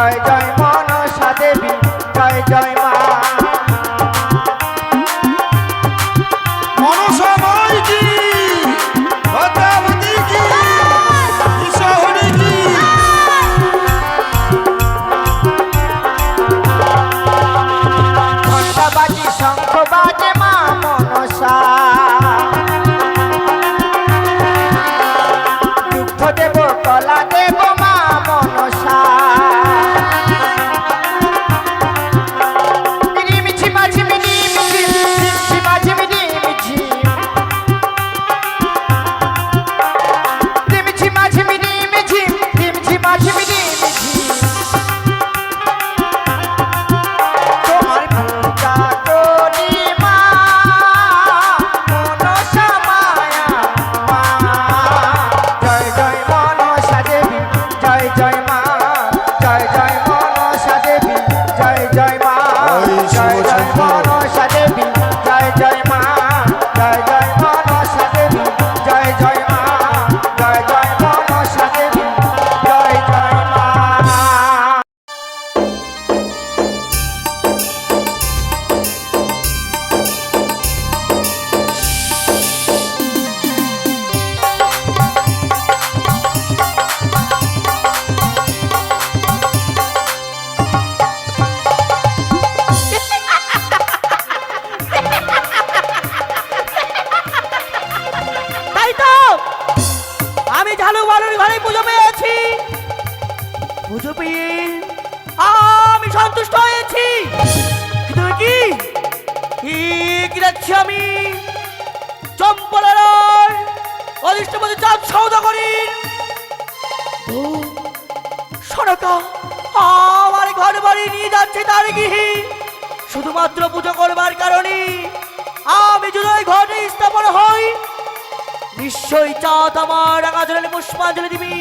জয় জয় মনসা দেবী জয় জয় মা মনসা মাই কি, ভদ্রাবতী কি, ঈশ্বরী কি। ঘণ্টা বাজি শঙ্খ বাজে মা মনসা দুগ্ধ দেব কলা দেব মা মনসা আমি সন্তুষ্ট হয়েছি। আমি চম্পলার অদৃষ্টপতি চাঁদ সৌদাগরীর সনকা আমার ঘর বাড়ি নিয়ে যাচ্ছে তার গৃহে শুধুমাত্র পুজো করবার কারণে। আমি যদি ওই ঘরে স্থাপন হই নিশ্চয়ই চাঁদ আমার আকাশে পুষ্পাঞ্জলি দিবি,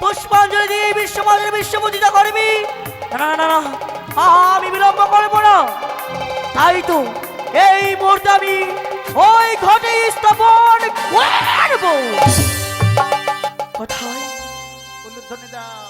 পুষ্পাঞ্জলি দিয়ে বিশ্বপূজিতা করবি। না না না, আমি বিলম্ব করবো না। তাই তো এই মুহূর্তে আমি ওই ঘটে স্থাপন করব। কোথায় ধ্বনি দাও।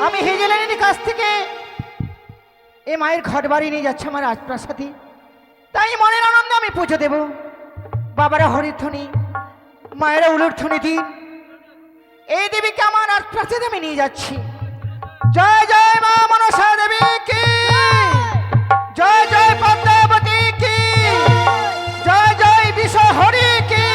আমি হেজেলের কাছ থেকে এ মায়ের ঘর বাড়ি নিয়ে যাচ্ছে আমার রাজপ্রাসাদে, তাই মনের আনন্দে আমি পুজো দেব। বাবারা হরিধ্বনি, মায়েরা উলুধ্বনি দিন। এই দেবীকে আমার রাজপ্রাসাদে আমি নিয়ে যাচ্ছি। জয় জয় মা মনসা দেবী কি, জয় জয় পদ্মাবতী কি, জয় জয় বিষয় হরি কি।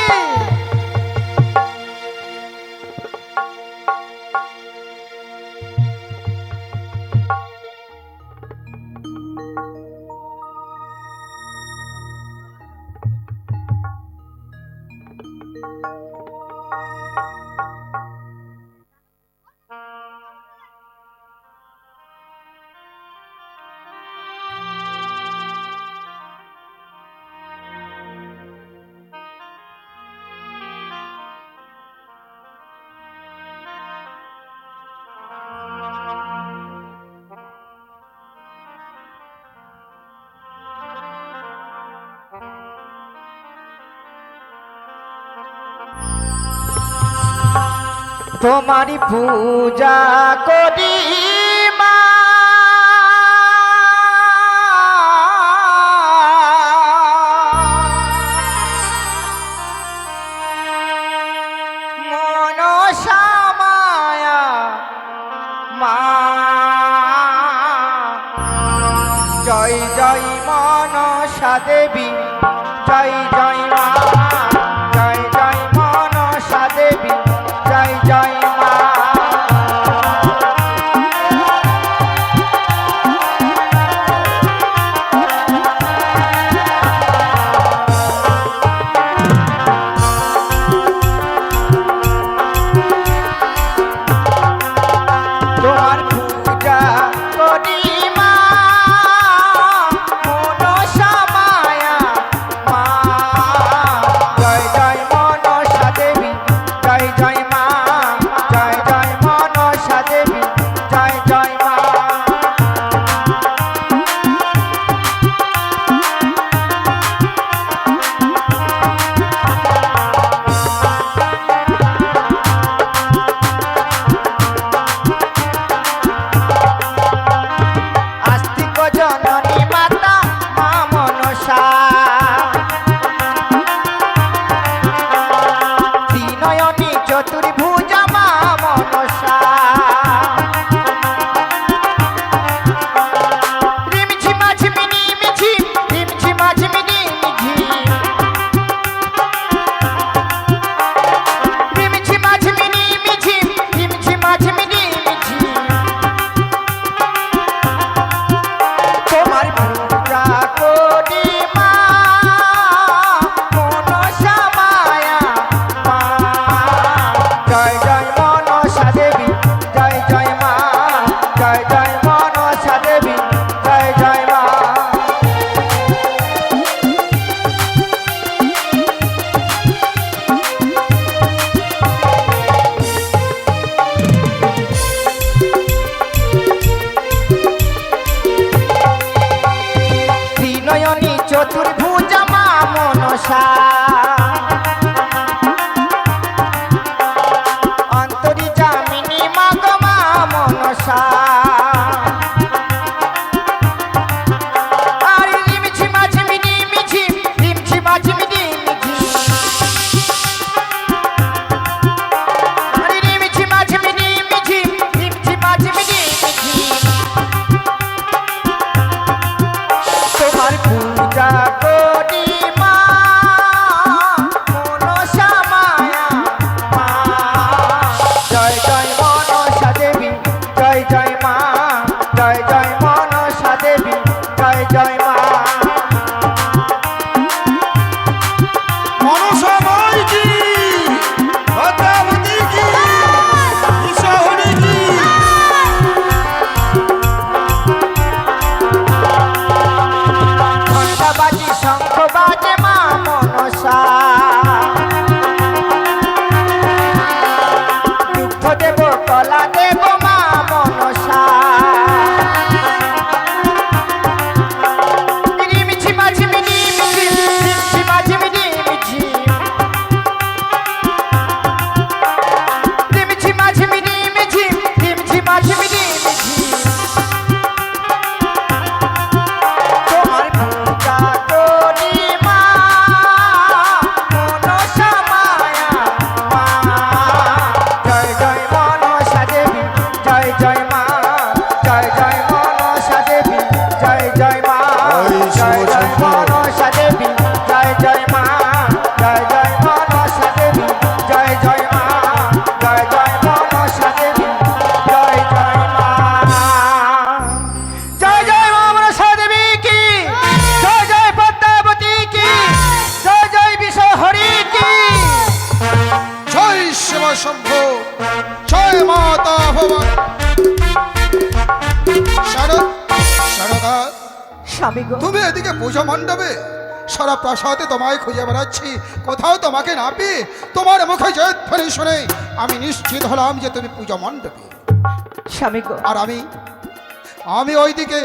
তোমারি পূজা করি মা, মনসা মায়া মা। জয় জয় মনসা দেবী জয় জয় মা, জয় জয় মনসা দেবী জয় জয় মা। মনসা অন্তরি জামিনী মা গো মা মনসা আর রিমঝি মাঝমি রিমঝি রিমঝি মাঝমি রিমঝি আর রিমঝি মাঝমি রিমঝি রিমঝি মাঝমি রিমঝি তোমার পূজা করি মা মনসা মায়া মা জয় জয় মনসা দেবী জয় জয় মা জয় জয় মনসা দেবী জয় জয় মা মনসা মাই কি ভদ্রাবতী কি ঈশ্বরী কি ঘণ্টা বাজি শঙ্খ বাজে মা মনসা দুগ্ধ দেব কলা দেব মা মনসা রিমঝি মাঝমি রিমঝি রিমঝি মাঝমি রিমঝি রিমঝি মাঝমি রিমঝি রিমঝি মাঝমি রিমঝি তোমার পূজা করি মা মনসা মায়া মা জয় জয় মনসা দেবী জয় জয় মা জয় জয় মনসা দেবী জয় জয় মা জয় জয় মনসা দেবী জয় জয় মা জয় জয় মনসা দেবী জয় জয় মা জয় জয় মনসা দেবী জয় জয় মা জয় জয় মা মনসা দেবী কি জয় জয় পদ্মাবতী কি জয় জয় বিষয় হরি কি জয় শিব শম্ভু জয় মাতা ভবানী শারদা স্বামী গো তুমি এদিকে পূজা মণ্ডপে সারা প্রাসাদে তোমায় খুঁজে বেড়াচ্ছি কোথাও তোমাকে না পেয়ে তোমার মুখে জয়ধ্বনি শুনে আমি নিশ্চিত হলাম যে তুমি পূজা মণ্ডপে স্বামী গো আর আমি ওইদিকে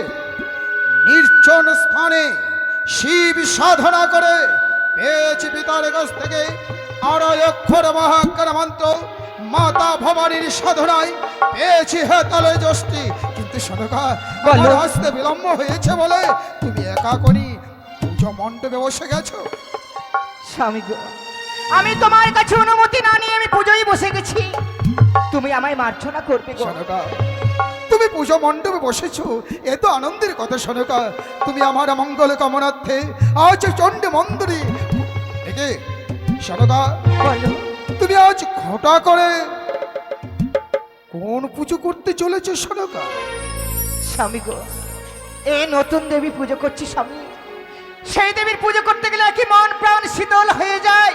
নির্জন স্থানে শিব সাধনা করে পেয়েছি পিতার কাছ থেকে 2 অক্ষর মহাকার মন্ত্র মাতা ভবানীর সাধনায় পেয়েছি হেতালে যষ্টি কিন্তু সনকা বলো। আমার আসতে বিলম্ব হয়েছে বলে তুমি একা করি পুজো মণ্ডপে বসে গেছো। স্বামী গো আমি তোমার কাছে অনুমতি না নিয়ে আমি পুজোয় বসে গেছি তুমি আমায় মার্জনা করবে গো সনকা তুমি পুজো মণ্ডপে বসেছো এ তো আনন্দের কথা সনকা তুমি আমার মঙ্গল কামনার্থে আজ চণ্ডী মন্দিরে একে সনকা বলো তুমি আজ ঘটা করে কোন পুজো করতে চলেছো সনকা? স্বামী গো এই নতুন দেবী পুজো করছি স্বামী সেই দেবীর পুজো করতে গেলে কি মন প্রাণ শীতল হয়ে যায়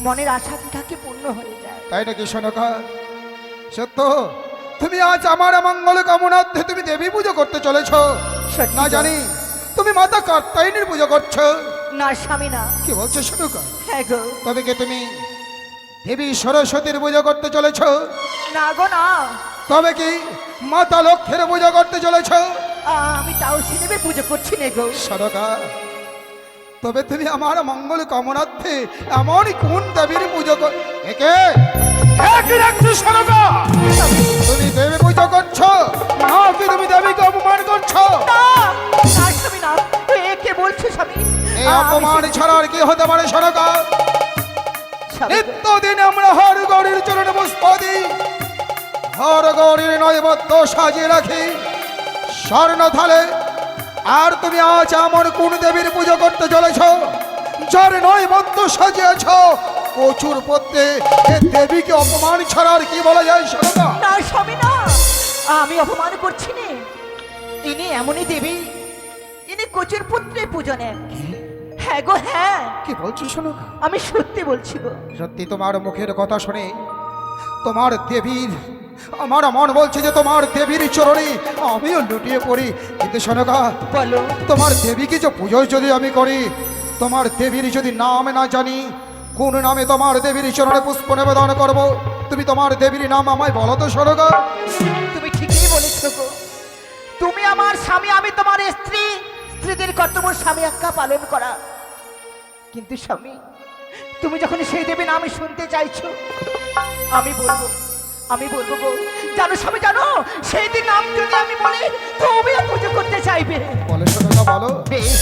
মনের আশা আকাঙ্ক্ষা পূর্ণ হয়ে যায় তাই নাকি সনকা? সত্য তুমি আজ আমার মঙ্গল কামনার্থে তুমি দেবী পুজো করতে চলেছো সত্যি না গো। জানি তুমি মাতা কাত্যায়নীর পুজো করছো না স্বামী না কি বলছো সনকা? হ্যাঁ গো তবে কি তুমি দেবী সরস্বতীর পুজো করতে চলেছ? না গো না তবে কি মাতা লক্ষ্মীর পুজো করতে চলেছ? আমি তাও সে দেবীর পুজো করছি না গো সরকা তবে তুমি আমার মঙ্গল কামনার্থে এমন কোন দেবীর পুজো একে একই রাখছো সরকা তুমি দেবী পুজো করছো না কি তুমি দেবীকে অপমান করছো? না না স্বামী না এ কে বলছো স্বামী এই অপমান ছাড়া আর কি হতে পারে সরকা? স্বামী গো, নিত্যদিন আমরা হর গৌরীর চরণে পুষ্প দিই হর গৌরীর নৈবদ্য সাজিয়ে রাখি স্বর্ণ থালে আর তুমি আজ আমার কোন দেবীর পুজো করতে চলেছ যার নৈবদ্য সাজিয়েছ প্রচুর পদ্মে এ দেবীকে অপমান ছাড়া আর কি বলা যায় সরকা? না স্বামী না আমি অপমান করছি না ইনি এমনই দেবী ইনি কচুর পুত্রে পুজো নেন হ্যাঁ গো হ্যাঁ কি বলছো সনকা? আমি সত্যি বলছি গো সত্যি তোমার মুখের কথা শুনে তোমার দেবীর আমার মন বলছে যে তোমার দেবীর চরণে আমিও লুটিয়ে পড়ি কিন্তু সনকা বলো তোমার দেবীকে যে পুজো যদি আমি করি তোমার দেবীর যদি নাম না জানি কোন নামে তোমার দেবীর চরণে পুষ্প নিবেদন করব তুমি তোমার দেবীর নাম আমায় বলো তো সরকা? তুমি ঠিকই বলেছ গো তুমি আমার স্বামী আমি তোমার স্ত্রী স্ত্রীদের কর্তব্য স্বামী আজ্ঞা পালন করা কিন্তু স্বামী, তুমি যখন সেই দেবী নাম শুনতে চাইছো, আমি বলবো গো, জানো স্বামী, জানো সেই দিন নাম যদি আমি বলি তুমি পুজো করতে চাইবে। বলো সনকা বলো। বেশ,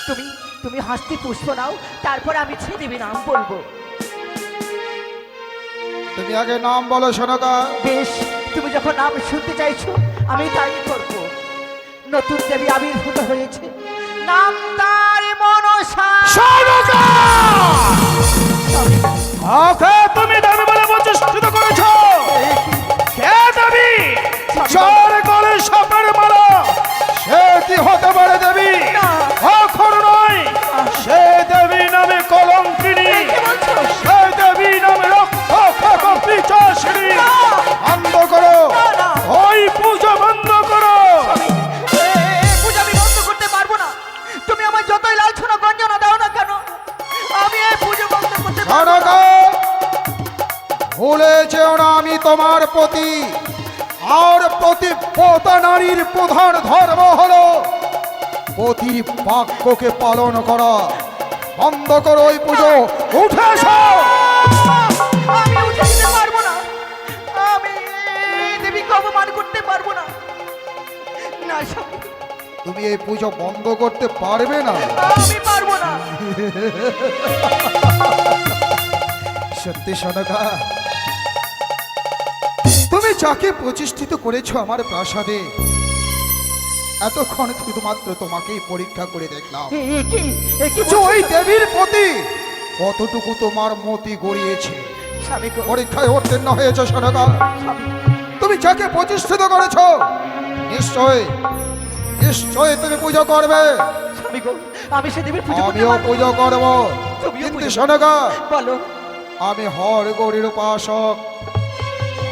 তুমি তুমি হাসতে পুষ্প নাও, তারপর আমি সেই দেবী নাম বলবো। তুমি আগে নাম বলো সনকা। বেশ, তুমি যখন নাম শুনতে চাইছো আমি তাই করব। নতুন দেবী আবির্ভূত হয়েছে, নাম তার মনসা। সনকা! ওকে তুমি দেবী বলে প্রতিষ্ঠিত করেছ। কে দেবী? যার গলে সাপের মালা, সে কি হতে পারে দেবী? না। কখনো নয়। সে দেবী নামে কলঙ্কিনী, কি বলছো? সে দেবী নামে রক্ত পিচাসিনী। বন্ধ করো, না, না। ওই পুজো বন্ধ করো। এই পূজা আমি বন্ধ করতে পারবো না। তুমি আমার যতই লালছনা গঞ্জনা দাও না কেন, আমি এই পুজো বন্ধ করতে পারবো না। সনকা, ভুলে যেও না আমি তোমার প্রতি, আর প্রতিপতা নারীর প্রধান ধর্ম হলো পতির বাক্যকে পালন করা। বন্ধ করো ওই পুজো, উঠে এসো। আমি উঠে যেতে পারবো না। আমি এই দেবীকে অপমান করতে পারবো না। না স্বামী, তুমি এই পুজো বন্ধ করতে পারবে না। আমি পারবো না। সত্যি সনকা, তুমি যাকে প্রতিষ্ঠিত করেছো আমার প্রাসাদে, এতক্ষণ শুধুমাত্র তোমাকেই পরীক্ষা করে দেখলাম এ কি যে ওই দেবীর প্রতি কতটুকু তোমার মতি গড়িয়েছে। স্বামী গো, পরীক্ষায় উত্তীর্ণ হয়েছে সনকা। স্বামী, তুমি যাকে প্রতিষ্ঠিত করেছো, নিশ্চয় নিশ্চয় তুমি পুজো করবে। স্বামী গো, আমি সে দেবীর পুজো করতে আমিও পারবো। পুজো করব। তুমিও কিন্তু পুজো- সনকা, বলো। আমি হরগৌরীর উপাসক,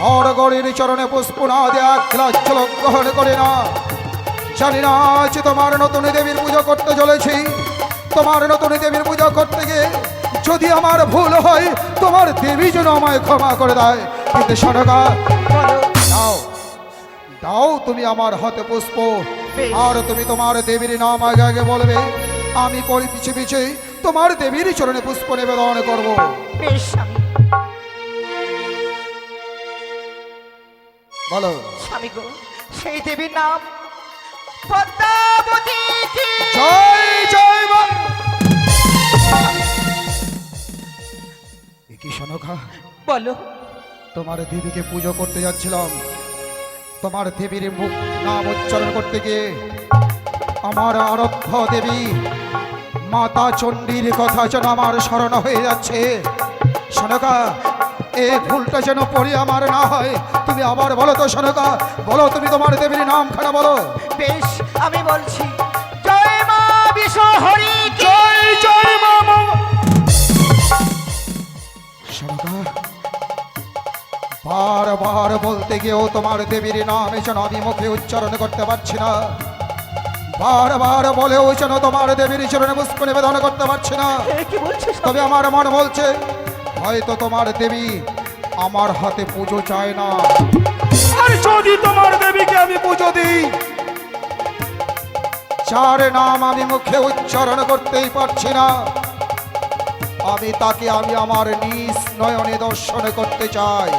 হরগৌরীর চরণে পুষ্প না দিয়ে এক গ্লাস জল গ্রহণ করি না। জানি না আজ তোমার নতুন দেবীর পুজো করতে চলেছি। তোমার নতুন দেবীর পুজো করতে গিয়ে যদি আমার ভুল হয়, তোমার দেবী যেন আমায় ক্ষমা করে দেয়। কিন্তু সনকা, বলো। দাও দাও তুমি আমার হাতে পুষ্প, বেশ। আর তুমি তোমার দেবীর নাম আগে আগে বলবে। আমি পরে পিছে পিছে তোমার দেবীর চরণে পুষ্প নিবেদন করব। বেশ স্বামী। বলো। স্বামী গো, সেই দেবীর নাম পদ্মাবতী কি? জয় জয় মা। এ কি সনকা, বলো। তোমার দেবীকে পুজো করতে যাচ্ছিলাম, তোমার দেবীর মুখ নাম উচ্চারণ করতে গিয়ে আমার আরাধ্য দেবী মাতা চণ্ডীর কথা যেন আমার স্মরণ হয়ে যাচ্ছে। সনকা, এই ভুলটা যেন পড়ে আমার না হয়। তুমি আবার বলো তো সনকা, বলো তুমি তোমার দেবীর নামখানা বলো। বেশ, আমি বলছি, জয় মা বিশ্ব হরি কি? জয় জয় মা মা। সনকা, বারবার বলতে গিয়েও তোমার দেবীর নাম যেন আমি মুখে উচ্চারণ করতে পারছি না। বারবার বলেও যেন তোমার দেবীর চরণে পুষ্প নিবেদন করতে পারছি না। এ কি বলছো স্বামী? তবে আমার মন বলছে হয়তো তোমার দেবী আমার হাতে পুজো চায় না। আর যদি তোমার দেবীকে আমি পুজো দিই, যার নাম আমি মুখে উচ্চারণ করতেই পারছি না, আমি তাকে আমি আমার নিজ নয়নে দর্শন করতে চাই।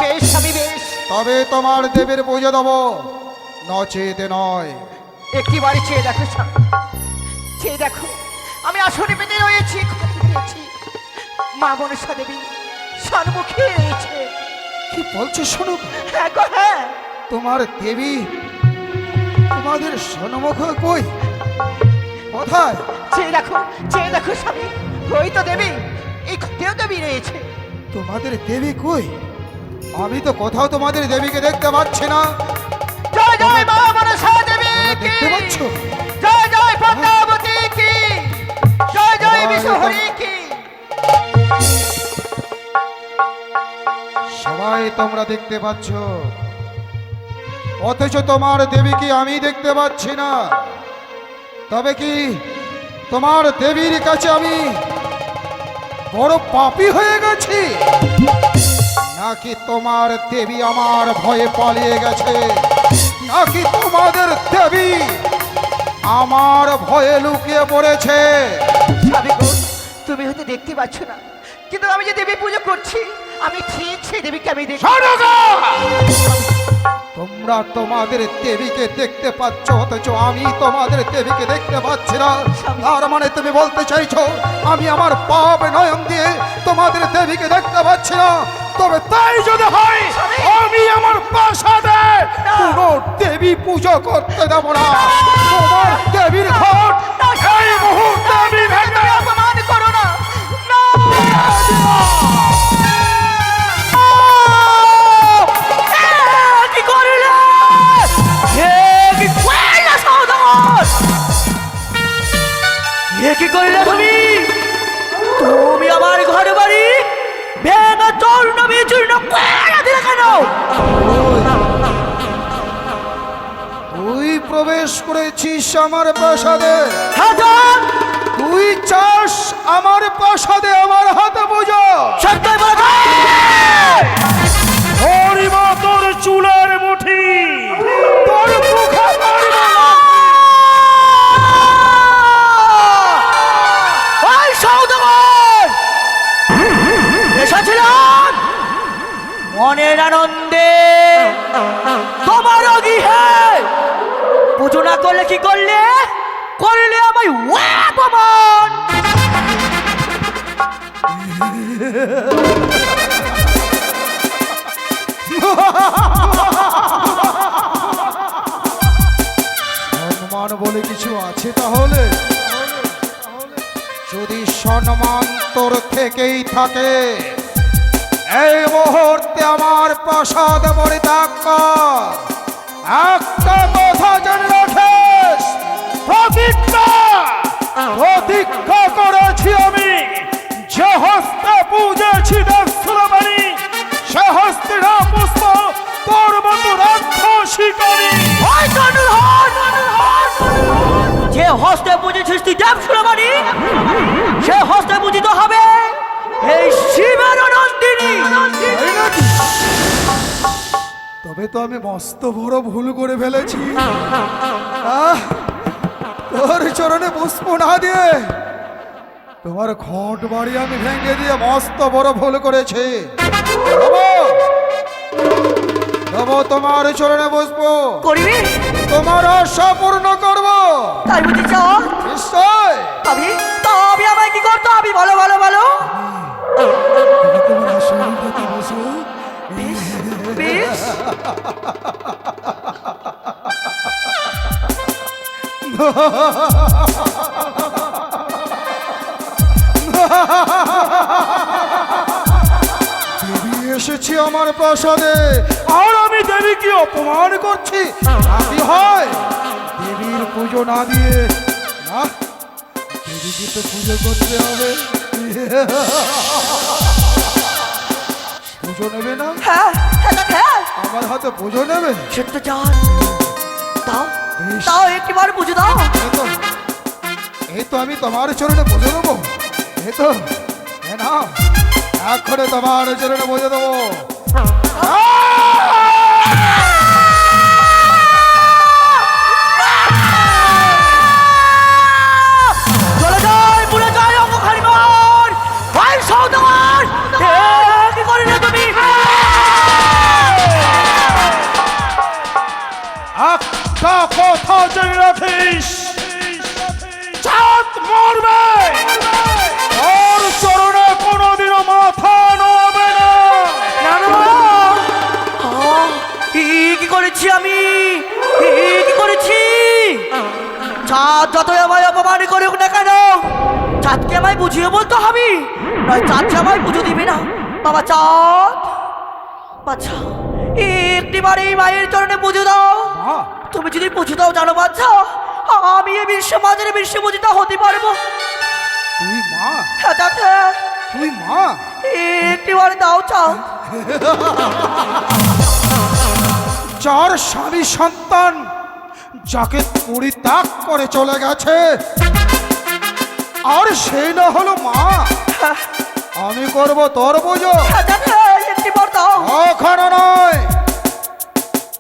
বেশ স্বামী, বেশ। তবে তোমার দেবীর পুজো দেব, নচেতে নয়। একটি বাড়ি চেয়ে দেখো স্বামী, চেয়ে দেখো, আমি আসনে পেতে রয়েছি, রয়েছি। মা মনসা দেবী সম্মুখে রয়েছে। কি বলছো শোনো, হ্যাঁ গো, হ্যাঁ। তোমার দেবী তোমাদের সন্মুখ কই, কোথায়? চেয়ে দেখো স্বামী, ওই তো দেবী, এই ঘটেও দেবী রয়েছে। তোমাদের দেবী কই? আমি তো কোথাও তোমাদের দেবীকে দেখতে পাচ্ছি না। জয় জয় মা মনসা দেবী কি? দেখতে পাচ্ছ? জয় জয় পদ্মাবতী কি? জয় জয় বিশ্ব হরি কি? সবাই তোমরা দেখতে পাচ্ছ, অথচ তোমার দেবীকে আমি দেখতে পাচ্ছি না। তবে কি তোমার দেবীর কাছে আমি বড় পাপী হয়ে গেছি, নাকি তোমার দেবী আমার ভয়ে পালিয়ে গেছে, নাকি তোমাদের দেবী আমার ভয়ে লুকিয়ে পড়েছে? স্বামী গো, তুমি হয়তো দেখতে পাচ্ছ না, কিন্তু আমি যে দেবী পুজো করছি, আমি ঠিক সেই দেবীকে আমি দেখি। শোনো গো! তোমরা তোমাদের দেবীকে দেখতে পাচ্ছ, অথচ আমি তোমাদের দেবীকে দেখতে পাচ্ছি না। তার মানে তুমি বলতে চাইছো আমি আমার পাপ নয়ন দিয়ে তোমাদের দেবীকে দেখতে পাচ্ছি না? তবে তাই যদি হয়, আমি আমার প্রাসাদে কোনো দেবী পুজো করতে দেব না। তোমার দেবীর ঘট এই মুহূর্তে আমি ভেঙে তুমি অপমান করো না। কি করলে? কি করলে সওদাগর? কি করলে তুমি? তুমি আমার ঘর বাড়ি ভেঙে চূর্ণ বিচূর্ণ করে দিলে কেন? তুই প্রবেশ করেছিস আমার প্রাসাদে, হাজার তুই চাস আমার প্রাসাদে আমার হাতে পুজো? সত্যি বলে হরিমা তোর চুলের মুঠি, তোর মুখে মারব না। ওই সওদাগর এসেছিলাম মনের আনন্দে তোমার গৃহে, পুজো না করলে কি করলে? করলে আমায় অপমান। সম্মান বলে কিছু আছে তাহলে? যদি সম্মান তোর থেকেই থাকে, এই মুহূর্তে আমার প্রাসাদ পরিত্যাগ কর। একটা কথা জেনে রাখিস, প্রতিজ্ঞা করেছি আমি, যে হস্তে পুজেছি দেবসুরবাণী, সে হস্তে না পুষ্প তোর মতো রাক্ষসী করি। ওই তনুহর, যে হস্তে বুঝেছিস তুই দেব সুরবাণী, সে হস্তে বুঝিত হবে এই শিবের নন্দিনী। তবে তো আমি মস্ত বড় ভুল করে ফেলেছি। তোর চরণে পুষ্প না দিয়ে তোমার ঘট বাড়ি আমি ভেঙে দিয়ে মস্ত বড় ভুল করেছি। তবু তোমার চরণে পুষ্প, করবি তোমার আশা পূর্ণ করবো তাই বুঝি চাও? নিশ্চয়। তবে আমায় কি করতে হবে বলো বলো বলো। তোমার আসল কথা বসো। বেশ দেবী এসেছি আমার প্রাসাদে, আর আমি দেবীকে অপমান করছি? কি হয়? দেবীর পুজো না দিয়ে না, দেবীকে তো পুজো করতে হবে। পুজো নেবে না? হ্যাঁ হ্যাঁ আমার হাতে পুজো নেবে? সত্য জান দাও বেশ। দাও একটিবার বুঝে দাও। এই তো আমি তোমার চরণে পুজো দেবো। এই তো না, এক্ষণে তোমার চরণে পুজো দেবো। চলে যায় পুরে যায় অঙ্গখানি মোর। ভাই সওদাগর কি করলে তুমি? একটা কথা জেনে রাখিস, চাঁদ মরবে, ওর চরণে কোনোদিনও মাথা নোয়াবে না। কি করেছি আমি? কি করেছি? চাঁদ যতই আমায় অপমান করুক না কেন, চাঁদকে আমায় বুঝিয়ে বলতে হবে, নয় চাঁদকে আমায় পুজো দিবে না। বাবা চাঁদ, বাচ্চা একটিবার এই মায়ের চরণে পুজো দাও। তুমি যদি পুজো দাও জানো বাচ্চা, আমি এই বিশ্ব মাঝের বিশ্ব পূজিতা হতে পারবো। তুই মা? হ্যাঁ চাচা, তুই মা? একটিবার দাও চাঁদ। যার স্বামী সন্তান যাকে পরিত্যাগ করে চলে গেছে, আর সেই না হলো মা, আমি করব তোর পুজো? একটিবার দাও। ওখানে নয়,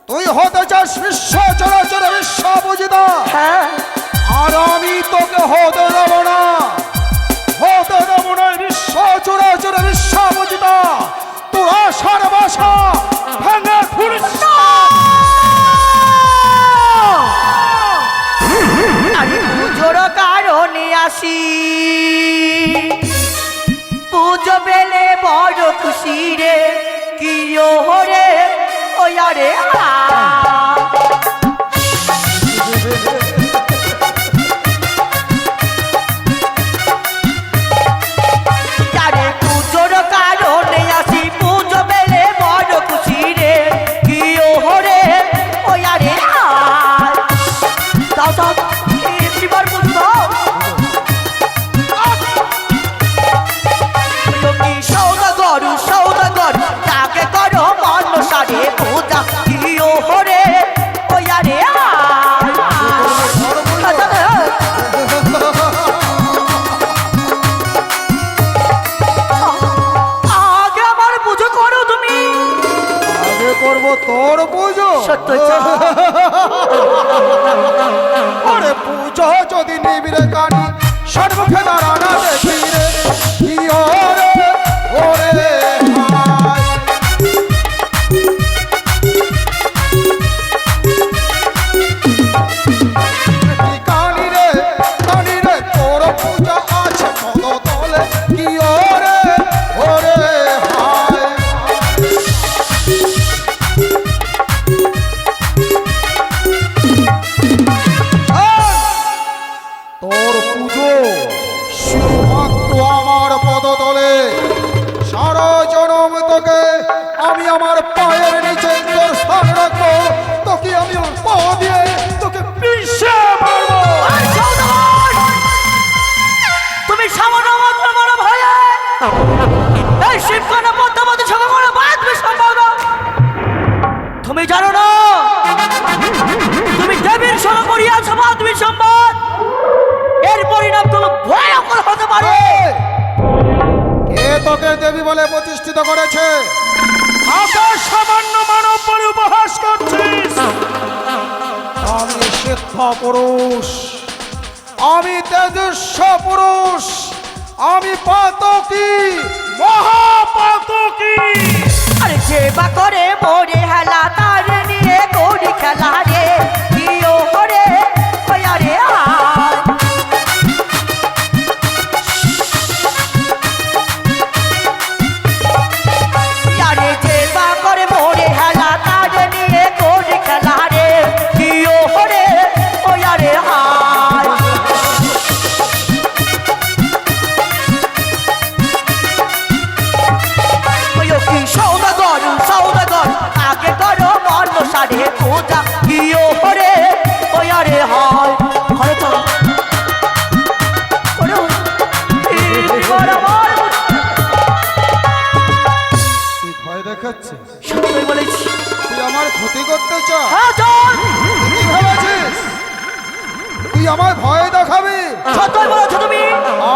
তুই হতে চাস বিশ্ব চরাচর বিশ্ব পূজিতা, হ্যাঁ আর আমি তোকে হতে দেব না, হতে দেব পুজো পেলে বড় খুশি রে কি ওরে ওয়ারে আরে পুজোর কারণে আসি পুজো পেলে বড় খুশি রে কি ওরে ওয়ারে দাও দাও এবার পুজো দাও তুমি সৌদাগর তাকে করো মন সারে পূজা কি ওরে ওয়ারে আগে আমার পুজো করো তুমি আগে করব তোর পুজো সত্য ওরে পুজো যদি নিবিড়ে কানি সর্বক্ষে দাঁড়ানা দেখি রে কি ওরে ওরে হায়। কি কানি রে তোর পূজা আছে কত তলে কি ওরে ওরে হায়। তোর পুজো শুধুমাত্র আমার পদতলে সারা জনম তোকে আমি আমার পায়ের নিচে তোর স্থান রাখবো তোকে আমি আমার পা দিয়ে তোকে পিষে মারবো। তুমি সামান্য মাত্র বড় ভয়ে এই শিবখানা পদ্মাবতী সঙ্গে কোনো বাঁধবে সম্ভব না তুমি জানো না তুমি দেবীর সঙ্গে করিয়াছ বাঁধবি সম্ভব এর পরিণাম তুমি ভয়ঙ্কর হতে পারে কে তোকে দেবী বলে প্রতিষ্ঠিত করেছে? আকাশ সামান্য মানব বলে উপহাস করছিস আমি সিদ্ধ পুরুষ, আমি তেজস্ব পুরুষ, আমি পাতকি মহাপাতকী আরে যে বা করে মোরে হেলা তার নিয়ে করি খেলা রে কি ওরে ওয়ারে আরে যে বা করে মোরে হেলা তার নিয়ে করি খেলা রে কি ওরে ওয়ারে হায় ওই কি সৌদাগর আগে করো মন সারে পূজা কি ওরে ওয়ারে হয় ঘরে তো ওরে এবার আমার তুই ভয় দেখাচ্ছিস? সত্যি বলেছি তুই আমার ক্ষতি করতে চাস? হ্যাঁ চল কি ভেবেছিস তুই আমার ভয় দেখাবি? সত্যি বলেছো তুমি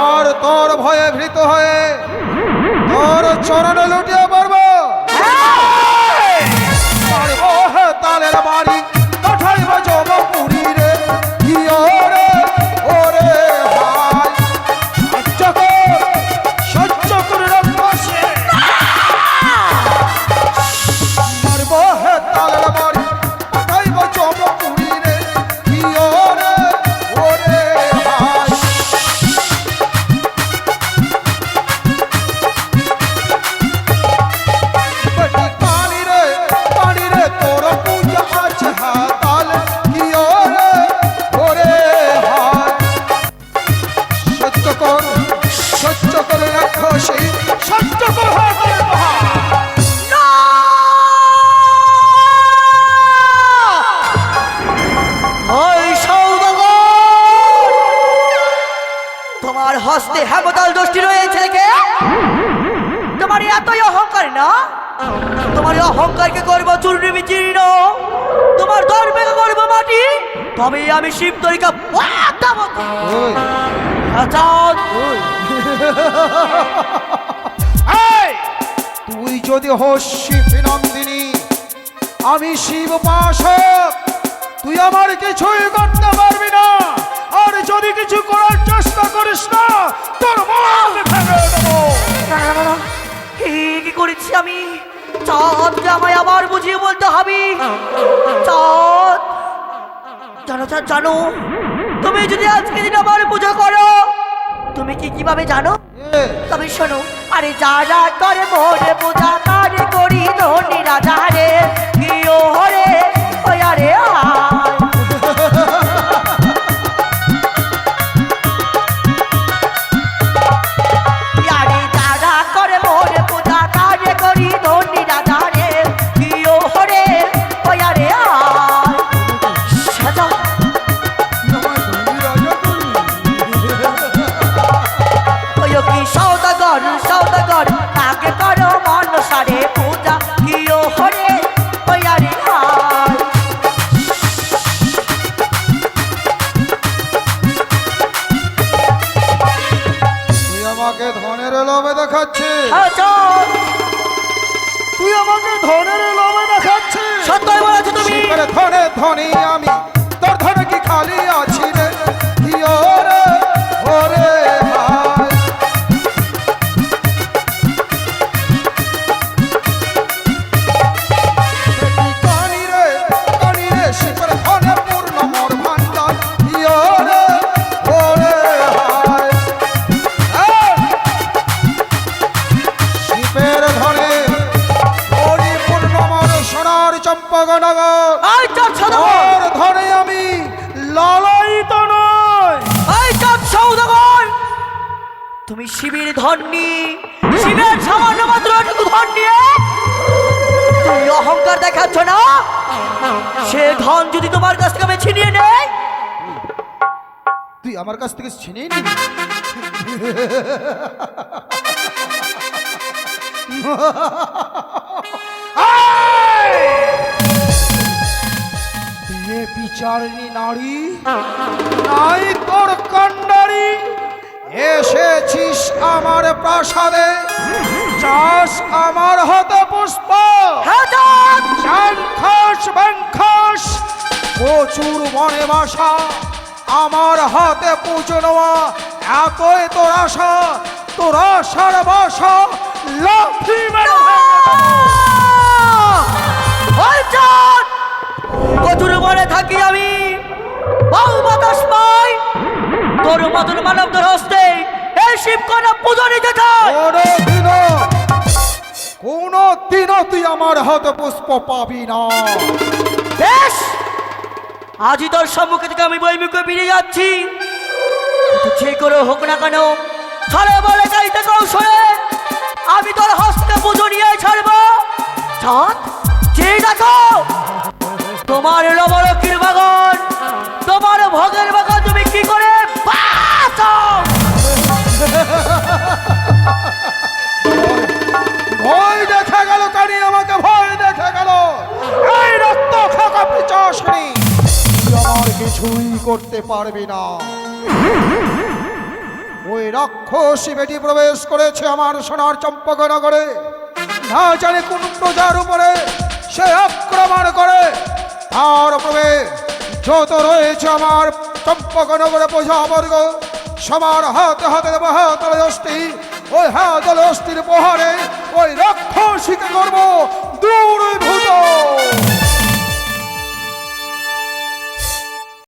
আর তোর ভয়ে ভীত হয়ে তোর চরণে লুটিয়ে পড়বো। পারবো হে তালের বাড়ি কাঠাইব জমপুরি রে কি ওরে ওরে হায়। সহ্য করে রাখবো সে। পারবো হে তালের বাড়ি কাঠাইব জমপুরি রে কি ওরে ওরে হায়। বটি পানি রে তোর পূজা আছে হাতাল কি ওরে হায়। সহ্য করে রাখো সেই সত্য কথা বলে মহা না! ওই সৌদাগর তোমার হস্তে হেমতাল দোষটি রয়েছে কে তোমার এতই অহংকার না তোমার এই অহংকারকে করবো চূর্ণ বিচীর্ণ তোমার ধর্মকে করবো মাটি তবে আমি শিব তরিকা ওই ওই এই তুই যদি হোস শিব নন্দিনী আমি শিব উপাসক তুই আমার কিছুই করতে পারবি না। আর যদি কিছু করার চেষ্টা করিস না তোর মন ভেঙে দেবো কি করেছি আমি চাঁদ আমায় আবার বুঝিয়ে বলতে হবে চাঁদ জানো চাঁদ জানো তুমি যদি আজকে দিন আমার পুজো করো তুমি কি কিভাবে জানো? এ, তবে শোনো, আরে যারা করে মোরে পূজা কারে করি ধনী রাজা রে কি ও হরে ওই আরে আয়। আরে যারা করে মোরে পূজা কারে করি ধনী রাজা রে কি ও হরে ওই আরে আয়। সাজা আমার ধনী রাজা তুমি। ওই কি সৌদাগর তাকে করো মনসারে পূজা কি ও হরে ওই আরে আয়। তুই আমাকে ধনের লোভে দেখাচ্ছিস, সাজা তুই আমাকে ধনের লোভে দেখাচ্ছিস। সত্যই বলেছো তুমি। শিবের ধনে ধনী আমি, তোর ধনে কি খালি আছি রে? কি ওরে ওরে হায়। দেখি কানি রে শিবের ধনে পূর্ণ মোর ভান্ডার। কি ওরে ওরে হায়। এই! শিবের ধনে পরিপূর্ণ মোর সোনার চম্পকনগর। আই চাঁদ সৌদাগর, ওর ধরে আমি লালায়িত নয়। আই চাঁদ সৌদাগর, তুমি শিবের ধনী, শিবের সামান্য মাত্র একটু ধন নিয়ে তুমি অহংকার দেখাচ্ছ না? সে ধন যদি তোমার কাছ থেকে আমি ছিনিয়ে নেই, তুই আমার কাছ থেকে ছিনিয়ে নিবি? এ বিচারিণী নারী নাই তোর কাণ্ডারি, এসেছিস আমার প্রাসাদে, চাস আমার হাতে পুষ্প, হ্যাঁ চাঁদ, চাংখাস ব্যাংখাস প্রচুর বনে বাসা, আমার হাতে পুজো নেওয়া এতই তোর আশা, তোর আশার বাসা লাথি মেরে ভেঙে দেবো। ওই চাঁদ, প্রচুর বনে থাকি আমি, বহু বাতাস পাই, তোর মতন মানবদের হস্তে এই শিবকন্যা পুজো নিতে চাই। কোনদিনও তুই আমার হাতে পুষ্প পাবি না। বেশ, আজই তোর সম্মুখে থেকে আমি বৈমুখে বেরিয়ে যাচ্ছি, কিন্তু যে করে হোক না কেন ছড়ে বলে গাইতে কৌশলে আমি তোর হস্তে পুজো নিয়ে ছাড়বো। চাঁদ, যে দেখো তোমার লবলক্ষীর বাগান, তোমার ভোগের বাগান তুমি কি করে বাঁচাও? ভয় দেখা গেল কানি, আমাকে ভয় দেখা গেল। এই রক্ত খাকা পিচাসনি, তুই আমার কিছুই করতে পারবি না। ওই রাক্ষসী বেটি প্রবেশ করেছে আমার সোনার চম্পকনগরে, না জানে কোন প্রজার উপরে সে আক্রমণ করে। তার উপরে যত রয়েছে আমার চম্পকনগরে প্রজাবর্গ সবার হাতে হাতে দেবো হাতলে অস্থি। ওই হাতলে অস্থির প্রহারে ওই রাক্ষসীকে করবো দূরীভূত।